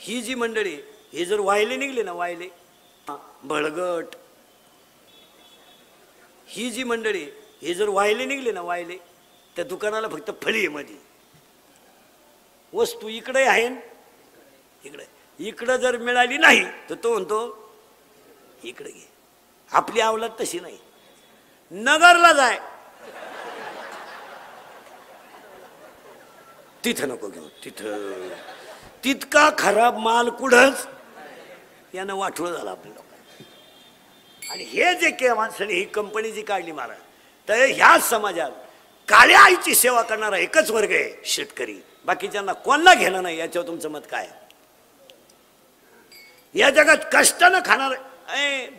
ही जी मंडळी हे जर वाहिले निघले ना, वाहिले बळगट, ही जी मंडळी हे जर वाहिले निघले ना, वाहिले, त्या दुकानाला फक्त फळी आहे मध्ये, वस्तू इकडे आहे इकडे, इकडं जर मिळाली नाही तर तो म्हणतो इकडे घे. आपली अवलाद तशी नाही. नगरला जाय, तिथं नको घेऊ, तिथं तितका खराब माल कुठंच यानं वाटोळ झाला आपल्या लोकांना. आणि हे जे माणसाने ही कंपनी जी काढली महाराज, तर ह्याच समाजात काळ्या आईची सेवा करणारा एकच वर्ग आहे शेतकरी. बाकीच्यांना कोणाला घेणं नाही. याच्यावर तुमचं मत काय? या जगात कष्टानं खाणार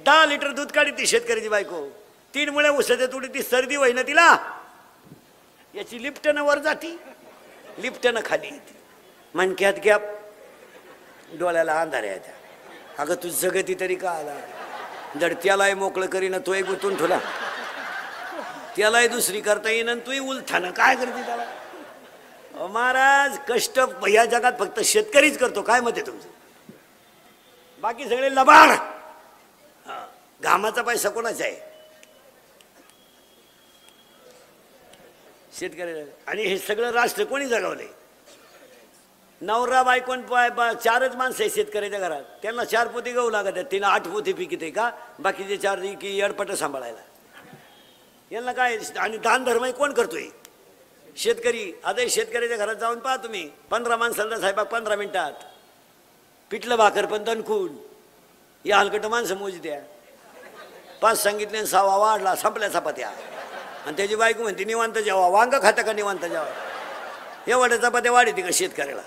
10 लिटर दूध काढी ती शेतकऱ्याची बायको, 3 मुळे उसाच्या तुडी ती सर्दी होईना तिला, याची लिफ्टनं वर जाती, लिफ्टनं खाली येते, मणक्यात गॅप, डोळ्याला अंधार आहे. अगं तू जगती तरी का आला? जर त्यालाही मोकळं करीन तोही गुंतून ठेवला, त्यालाही दुसरी करता येईन आणि तूही उलथानं काय करते त्याला? महाराज कष्ट या जगात फक्त शेतकरीच करतो. काय मत आहे तुमचं? बाकी सगळे लबाड. घामाचा पैसा कोणाचा आहे? शेतकरी. आणि हे सगळं राष्ट्र कोणी जगावलंय? नवरा बायकोन 4च माणसं आहे शेतकऱ्याच्या घरात, त्यांना 4 पोती गहू लागत आहेत, तिला 8 पोती पिकित आहे का? बाकीचे 4 की एडपट सांभाळायला यांना काय? आणि दान धर्म कोण करतोय? शेतकरी. आता शेतकऱ्याच्या घरात जाऊन पहा तुम्ही, 15 माणसांचा स्वयंपाक 15 मिनिटात, पिठलं भाकर पण दणकून. या हलकट माणसं मोजी द्या, 5 सांगितले 6 वाढला, संपल्या चपात्या. आणि त्याची बायको म्हणते निवांत जेवा. वांग खाता का निवांत जेवा? एवढ्या चपात्या वाढते का शेतकऱ्याला?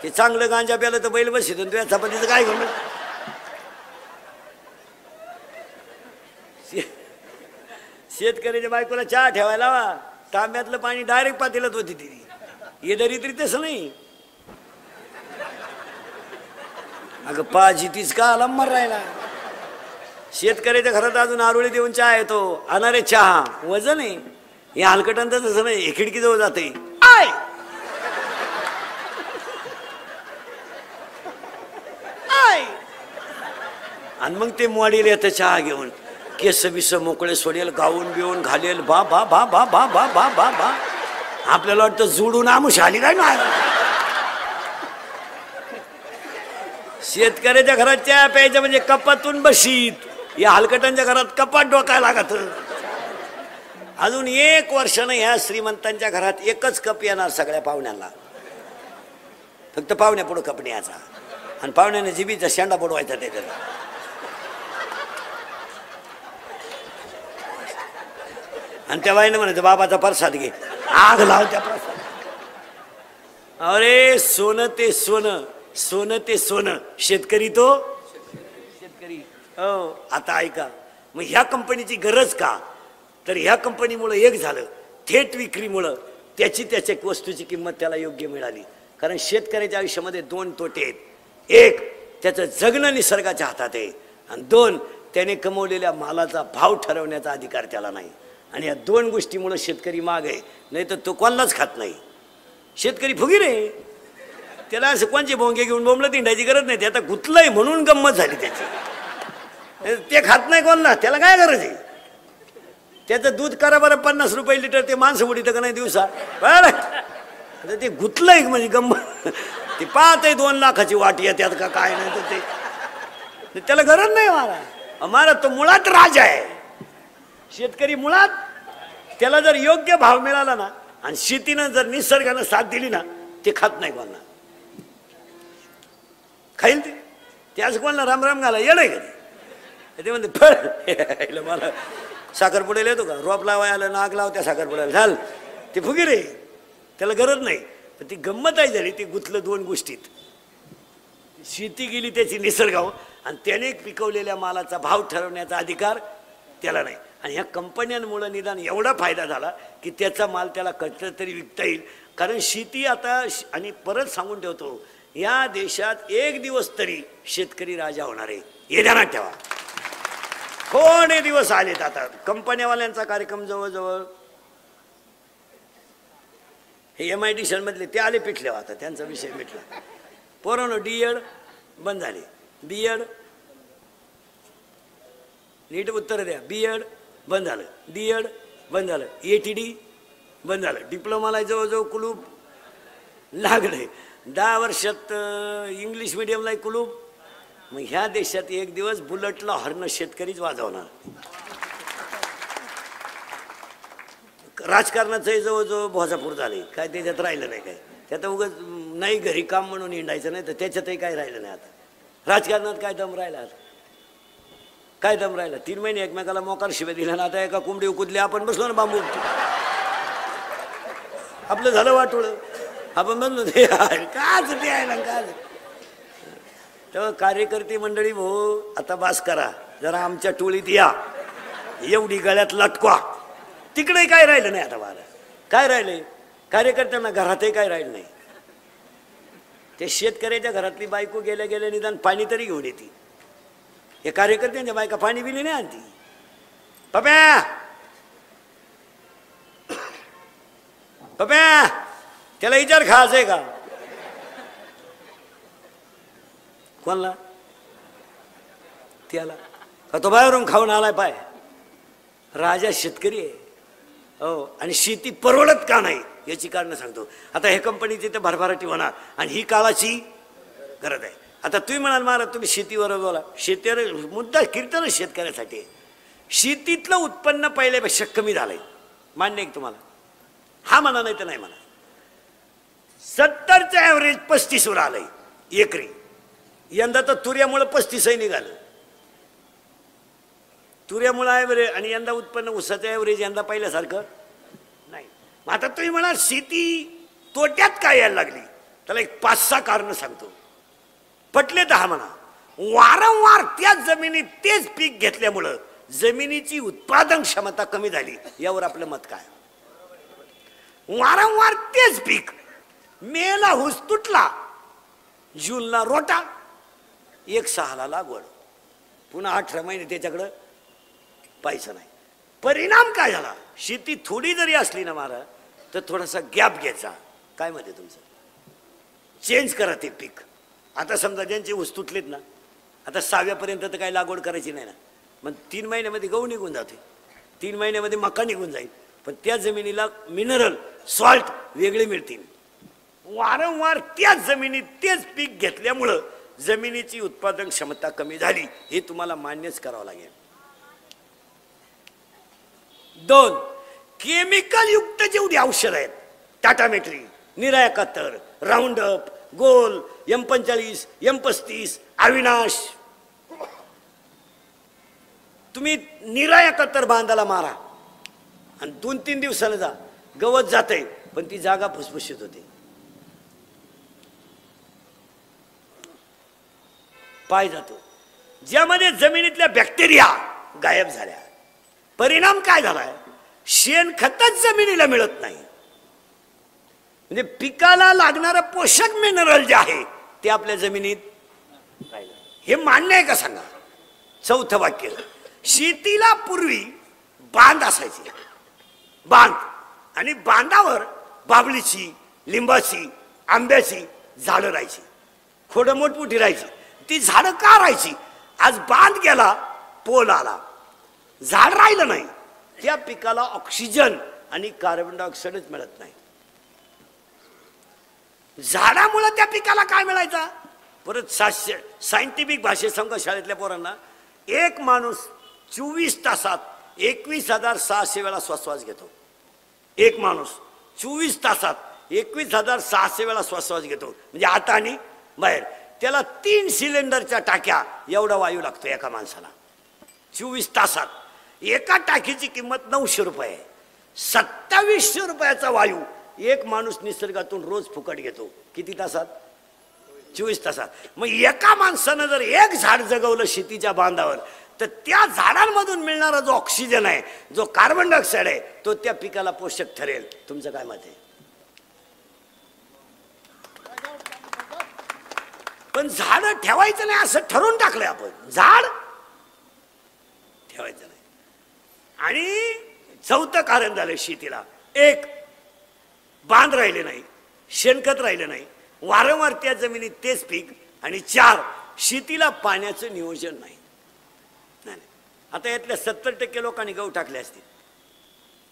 ते चांगलं गांजा प्यालं तर बैल बसत, तुझ्या चपातीचं काय घेऊन? शेतकऱ्याच्या बायकोला चहा ठेवायला लावा, तांब्यातलं पाणी डायरेक्ट पातेल्यात होती ती. हे दरी तरी तसं नाही. अगं पाजी तीच का आला मरायला? शेतकऱ्याच्या घरात अजून आरोळी देऊन चहा येतो, अनारे चहा वजन आहे. हे हलकटांचं तसं नाही, हे खिडकीजवळ जाते आय आय, आणि मग ते मोडील येतं चहा घेऊन, केस बिस मोकळे सोडेल, गाऊन बिवून घालेल, बा बा बा बा बा बा बा बा बा. आपल्याला वाटतं जोडून आमुष आली काय ना. शेतकऱ्याच्या घरात चहा प्यायचं म्हणजे कपातून बशीत. या हलकटांच्या घरात कपाट डोकायला लागत. अजून 1 वर्षानं ह्या श्रीमंतांच्या घरात एकच कप येणार सगळ्या पाहुण्यांना. फक्त पाहुण्या पुढं कप न्यायचा आणि पाहुण्याने जिबीचा शेंडा बुडवायचा त्याच्यात. आणि त्या बाईनं म्हणायचं बाबाचा प्रसाद घे, आग लाव त्या प्रसाद. अरे सोनं ते सोनं, सोनं ते सोनं, शेतकरी तो शेतकरी. हो आता ऐका, मग ह्या कंपनीची गरज का? तर ह्या कंपनीमुळं एक झालं, थेट विक्रीमुळं त्याच्या वस्तूची किंमत त्याला योग्य मिळाली. कारण शेतकऱ्याच्या आयुष्यामध्ये 2 तोटे आहेत. एक, त्याचं जगणं निसर्गाच्या हातात आहे, आणि 2, त्याने कमवलेल्या मालाचा भाव ठरवण्याचा अधिकार त्याला नाही. आणि या 2 गोष्टीमुळं शेतकरी माग आहे, नाही तर तो कोणालाच खात नाही. शेतकरी फुगीर आहे, त्याला असं कोणचे भोंगे घेऊन बोंबलं तिंडायची गरज नाही. ते आता गुतलंय म्हणून गंमत झाली त्याची. ते खात नाही कोणला, त्याला काय गरज आहे? त्याचं दूध करा बरं 50 रुपये लिटर, ते माणसं उडीतं का नाही दिवसा? बरं आता ते गुतलंय म्हणजे गंमत. ते पाहत आहे 2 लाखाची वाटी येतात का काय नाही, तर ते त्याला गरज नाही. महाराज तो मुळात राजा आहे. शेतकरी मुळात, त्याला जर योग्य भाव मिळाला ना, आणि शेतीनं जर निसर्गानं साथ दिली ना, ते खात नाही कोणाला. खाईल ते असं कोणाला राम राम घाला येड आहे का ते म्हणते फळ मला साखरपुड्याला येतो का? रोप लावाय आलं, नाग लाव त्या साखरपुड्याला झाल, ते फुगीर आहे, त्याला गरज नाही. पण ती गंमत आहे झाली, ते गुंतलं 2 गोष्टीत. शेती गेली त्याची निसर्गावर, आणि त्याने पिकवलेल्या मालाचा भाव ठरवण्याचा अधिकार त्याला नाही. आणि ह्या कंपन्यांमुळे निदान एवढा फायदा झाला की त्याचा माल त्याला कधीतरी तरी विकता येईल. कारण शेती आता, आणि परत सांगून ठेवतो, या देशात 1 दिवस तरी शेतकरी राजा होणार आहे, हे ध्यानात ठेवा. थोडे दिवस आलेत आता. कंपन्यावाल्यांचा कार्यक्रम जवळजवळ हे MIDC मधले ते आले पिटले, आता त्यांचा विषय मिटला. पोरांनो, डीएड बंद झाले. बीएड नीट उत्तर द्या. बीएड बंद झालं, डीएड बंद झालं, एटीडी बंद झालं, डिप्लोमाला जवळजवळ कुलूप लागले. 10 वर्षात इंग्लिश मिडियमला कुलूप. मग ह्या देशात एक दिवस बुलेटला हॉर्न शेतकरीच वाजवणार. राजकारणाचं जवळजवळ भोजापूर झाले, काय त्याच्यात राहिलं नाही. काय त्यात उगाच नाही घरी काम म्हणून हिंडायचं नाही, तर त्याच्यातही काय राहिलं नाही. आता राजकारणात काय दम राहिला? आता काय दम राहिला? 3 महिने एकमेकाला मोकार शिवाय दिला ना. आता एका कोंबडी उकुदली, आपण बसलो ना बांबू, आपलं झालं वाटोळं. आपण म्हणलो ते काच द्यायला काच. तेव्हा कार्यकर्ते मंडळी, भाऊ आता बास करा जरा, आमच्या टोळीत या, एवढी गळ्यात लटकवा. तिकडे काय राहिलं नाही. आता बारा काय राहिले? कार्यकर्त्यांना घरातही काय राहिलं नाही. ते शेतकऱ्याच्या घरातली बायको गेल्या गेल्या निदान पाणी तरी घेऊन येते. हे कार्यकर्त्यांच्या बायका पाणी बिली नाही आणती. पप्या पप्या त्याला विचार खायचंय का? कोणला? त्याला का तो बाहेरून खाऊन आलाय? पाय राजा शेतकरी आहे हो. आणि शेती परवडत का नाही याची कारण सांगतो. आता हे कंपनीची तर भरभराटी होणार आणि ही काळाची गरज आहे. आता तुम्ही म्हणाल महाराज तुम्ही शेतीवर बोला. शेतीवर मुद्दा कीर्तन शेतकऱ्यासाठी. शेतीतलं उत्पन्न पहिल्यापेक्षा कमी झालंय, मान्य आहे तुम्हाला? हा म्हणा, नाही तर नाही म्हणा. 70चं ॲव्हरेज 35वर आलंय एकरी. यंदा तर तुऱ्यामुळे 35 निघालं. तुऱ्यामुळे ॲव्हरेज. आणि यंदा उत्पन्न ऊसाचं ॲव्हरेज यंदा पहिल्यासारखं नाही. आता तुम्ही म्हणा शेती तोट्यात काय यायला लागली, त्याला एक 5-6 कारण सांगतो. पटले तर हा म्हणा. वारंवार त्याच जमिनीत तेच पीक घेतल्यामुळं जमिनीची उत्पादन क्षमता कमी झाली. यावर आपलं मत काय? वारंवार तेच पीक. मेला ऊस तुटला, जूनला रोटा, 1/6ला लागवड, पुन्हा 18 महिने त्याच्याकडं पैसा नाही. परिणाम काय झाला? शेती थोडी जरी असली ना महाराज, तर थोडासा गॅप घ्यायचा. काय मध्ये तुमचं? चेंज करा ते पीक. आता समजा ज्यांचे ऊस तुटलेत ना, आता 6व्यापर्यंत तर काही लागवड करायची नाही ना. मग 3 महिन्यामध्ये गहू निघून जाते, 3 महिन्यामध्ये मका निघून जाईल. पण त्या जमिनीला मिनरल सॉल्ट वेगळे मिळतील. वारंवार त्याच जमिनीत तेच पीक घेतल्यामुळं जमिनीची उत्पादन क्षमता कमी झाली. हे तुम्हाला मान्यच करावं लागेल. 2, केमिकल युक्त जेवढी औषध आहेत, टाटामेट्री, निरा 71, राऊंड अप, गोल, M45, M35, अविनाश, तुम्ही निरा 71 बांधाला मारा आणि 2-3 दिवसाला जा, गवत जाते पण ती जागा फुसफुशीत होते. पाय जातो, ज्यामध्ये जमिनीतल्या बॅक्टेरिया गायब झाल्या. परिणाम काय झालाय? शेणखतच जमिनीला मिळत नाही. म्हणजे पिकाला लागणारं पोषक मिनरल जे आहे ते आपल्या जमिनीत राहिलं. हे मान्य आहे का सांगा? 4थं वाक्य. शेतीला पूर्वी बांध असायचे, बांध, आणि बांधावर बाबळीची, लिंबाची, आंब्याची झाडं राहायची, खोडं मोठमोठी राहायची. ती झाडं का राहायची? आज बांध गेला, पोल आला, झाड राहिलं नाही, त्या पिकाला ऑक्सिजन आणि कार्बन डायऑक्साईडच मिळत नाही. झाडामुळे त्या पिकाला काय मिळायचा? परत 700 सायंटिफिक भाषेत सांगा शाळेतल्या पोरांना, एक माणूस 24 तासात 21,600 वेळा श्वास घेतो. एक माणूस 24 तासात 21,600 वेळा श्वास घेतो. म्हणजे आता आणि बाहेर त्याला 3 सिलेंडरच्या टाक्या एवढा वायू लागतो एका माणसाला 24 तासात. एका टाकीची किंमत 900 रुपये आहे. 2700 रुपयाचा वायू एक माणूस निसर्गातून रोज फुकट घेतो. किती तासात? 24 तासात. मग एका माणसानं जर एक झाड जगवलं शेतीच्या बांधावर, तर त्या झाडांमधून मिळणारा जो ऑक्सिजन आहे, जो कार्बन डायऑक्साईड आहे, तो त्या पिकाला पोषक ठरेल. तुमचं काय मत आहे? पण झाड ठेवायचं नाही असं ठरवून टाकलंय आपण. झाड ठेवायचं नाही. आणि 4थं कारण झालं शेतीला. 1, बांध राहिले नाही, शेणखत राहिलं नाही, वारंवार त्या जमिनीत तेच पीक. आणि 4, शेतीला पाण्याचं नियोजन नाही. नाही. आता यातल्या 70% लोकांनी गहू टाकले असतील.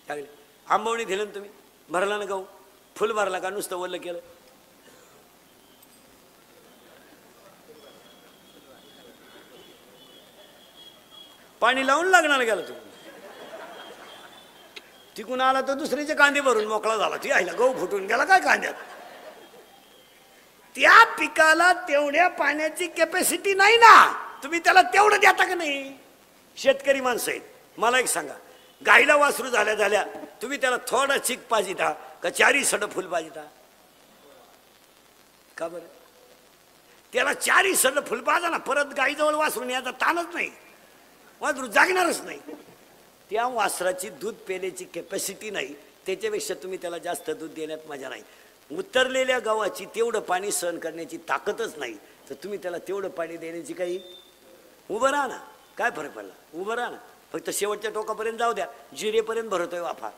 टाकले. आंबवणी दिलं ना तुम्ही, भरला ना गहू, फुल भरला का नुसतं वल्ल केलं? पाणी लावून लागणार गेला तू. तिकून आला तर दुसरीचे कांदे भरून मोकळा झाला. ती आईला गहू फुटून गेला काय कांद्यात? त्या पिकाला तेवढ्या पाण्याची कॅपॅसिटी नाही ना. तुम्ही त्याला तेवढं देता का नाही? शेतकरी माणसं आहेत. मला एक सांगा, गाईला वासरू झाल्या झाल्या तुम्ही त्याला थोडा चिक पाजिता का चारी सड फुल पाजिता? का बरं? त्याला चारी सड फुल पाजा ना, परत गाईजवळ वासरून याचा ताणच नाही, वासरू जागणारच नाही. त्या वासराची दूध पेण्याची कॅपॅसिटी नाही, त्याच्यापेक्षा तुम्ही त्याला जास्त दूध देण्यात मजा नाही. उतरलेल्या गावाची तेवढं पाणी सहन करण्याची ताकदच नाही, तर तुम्ही त्याला तेवढं पाणी देण्याची काही. उभं राहा ना, काय फरक पडला? उभं राहा ना, फक्त शेवटच्या टोकापर्यंत जाऊ द्या. जिरेपर्यंत भरतोय वाफा.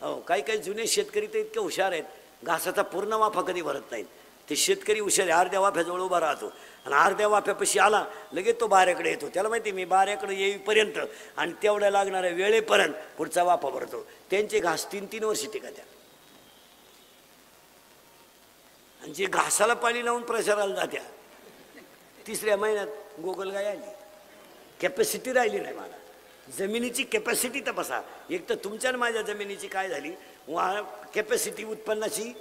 हो, काही काही जुने शेतकरी तर इतके हुशार आहेत, घासाचा पूर्ण वाफा कधी भरत नाहीत. ते शेतकरी हुशार आहे, अर्ध्या वाफ्याजवळ उभा राहतो आणि अर्ध्या वाफ्यापाशी आला लगेच तो बाऱ्याकडे येतो. त्याला माहिती मी बाऱ्याकडे येईपर्यंत आणि तेवढ्या लागणाऱ्या वेळेपर्यंत पुढचा वाफा भरतो. त्यांचे घास 3-3 वर्ष टिकत्या. आणि जे घासाला पाणी लावून प्रसाराला जात्या, 3ऱ्या महिन्यात गोगलगाय आली. कॅपॅसिटी राहिली नाही. मला जमिनीची कॅपॅसिटी तपासा. एक तर तुमच्या आणि माझ्या जमिनीची काय झाली, कॅपॅसिटी उत्पन्नाची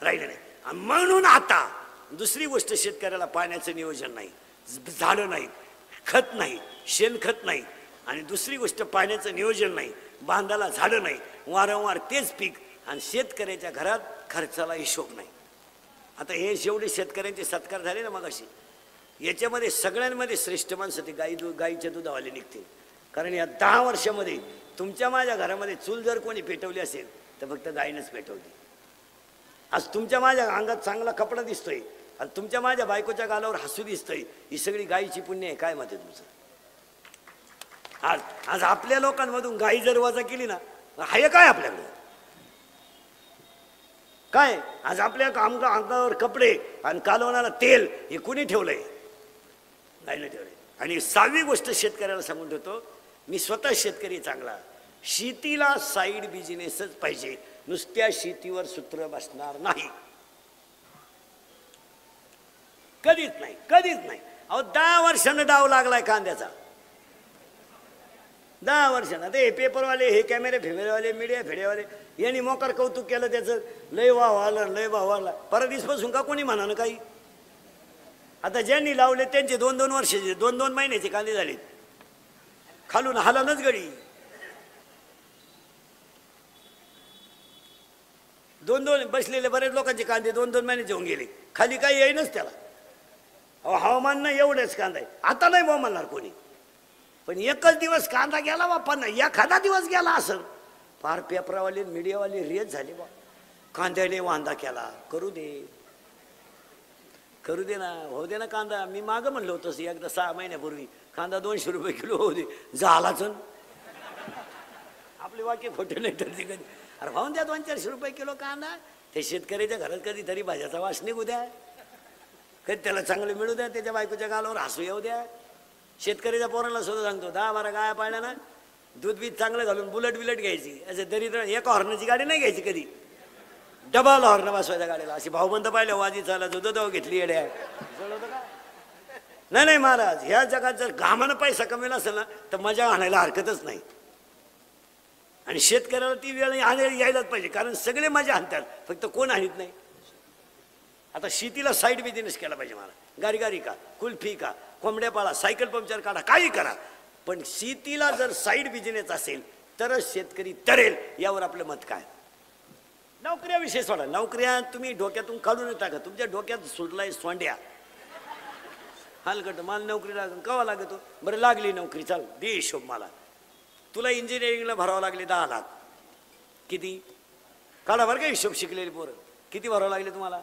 राहिली नाही. म्हणून आता दुसरी गोष्ट, शेतकऱ्याला पाण्याचं नियोजन नाही, झाडं नाही, खत नाही, शेणखत नाही. आणि दुसरी गोष्ट पाण्याचं नियोजन नाही, बांधाला झाडं नाही, वारंवार तेच पीक. आणि शेतकऱ्याच्या घरात खर्चाला हिशोब नाही. आता हे जेवढे शेतकऱ्यांचे सत्कार झाले ना मगाशी, याच्यामध्ये सगळ्यांमध्ये श्रेष्ठ माणसं ते गाईच्या दुधावाले निघतील. कारण या 10 वर्षामध्ये तुमच्या माझ्या घरामध्ये चूल जर कोणी पेटवली असेल तर फक्त गायीनंच पेटवली. आज तुमच्या माझ्या अंगात चांगला कपडा दिसतोय आणि तुमच्या माझ्या बायकोच्या गालावर हसू दिसतोय, ही सगळी गायीची पुण्य आहे. काय मत आहे तुमचं? आज आज आपल्या लोकांमधून गायी जर वजा केली ना, हाय काय आपल्याकडे? काय आज आपल्या अंगावर कपडे आणि कालवणाला तेल हे कुणी ठेवलंय? गायीने ठेवलंय. आणि 6वी गोष्ट शेतकऱ्याला सांगून ठेवतो, मी स्वतः शेतकरी चांगला. शेतीला साईड बिझनेसच पाहिजे, नुसत्या शेतीवर सूत्र बसणार नाही. कधीच नाही, कधीच नाही. अहो 10 वर्षानं डाव लागलाय कांद्याचा. 10 वर्षांना ते पेपरवाले, हे कॅमेरे फेमेरेवाले, मीडिया फेड्यावाले यांनी मोकार कौतुक केलं त्याचं. लय वाव आलं, लय वाव आला. परदिसपासून का कोणी म्हणा ना काही. आता ज्यांनी लावले त्यांचे 2-2 वर्षाचे, 2-2 महिन्याचे कांदे झाले. खालून हालानच गडी. 2-2 बसलेले बरेच लोकांचे कांदे 2-2 महिन्याचे होऊन गेले. खाली काही येईनच त्याला. हवामान नाही एवढेच कांदा आहे. आता नाही बा म्हणणार कोणी, पण एकच दिवस कांदा गेला बाप्पा ना, एखादा दिवस गेला असं फार पेपरावाले मीडियावाले रेज झाले बा. कांद्याने वांदा केला, करू दे, करू दे ना, होऊ दे ना कांदा. मी मागं म्हणलं होतं एकदा 6 महिन्यापूर्वी, कांदा 200 रुपये किलो होऊ दे. झालाच आपले वाक्य खोटे नाही तर कधी. अरे भाऊन द्या 200-400 रुपये किलो कांदा. ते शेतकऱ्याच्या घरात कधीतरी भाज्याचा वास निघू द्या, कधी त्याला चांगलं मिळू द्या, त्याच्या बायकोच्या गालावर हसू येऊ द्या. शेतकऱ्याच्या पोरांना सुद्धा सांगतो, 10-12 गाया पाळल्या ना, दूध बीज चांगलं घालून बुलेट घ्यायची. असं दरिद्र एका हॉर्नाची गाडी नाही घ्यायची कधी, डबल हॉर्न बसवायच्या गाडीला. अशी भाऊबंद पाहिलं वाजी चाला दुध घेतली येड्या. नाही नाही महाराज, ह्या जगात जर घामानं पैसा कमेला असेल ना तर मजा आणायला हरकतच नाही. आणि शेतकऱ्याला ती वेळ यायलाच पाहिजे, कारण सगळे मजा आणतात, फक्त कोण आणत नाही. आता शेतीला साईड बिझनेस केला पाहिजे. मला गारी का, कुल्फी का, कोंबड्या पाळा, सायकल पंक्चर काढा, काही करा, पण शेतीला जर साईड बिझनेस असेल तरच शेतकरी तरेल. यावर आपलं मत काय? नोकऱ्याविषयी सोडा. नोकऱ्या तुम्ही डोक्यातून काढून टाका. तुमच्या डोक्यात सुटलाय सोंड्या हलकट. मला नोकरी लागून कवा लागतो? बरं लागली नोकरी, चाल दे हिशोब मला. तुला इंजिनिअरिंगला भरावं लागले 10 लाख. किती काढा बरं का हिशोब. शिकलेली पोरं किती भरावं लागले तुम्हाला?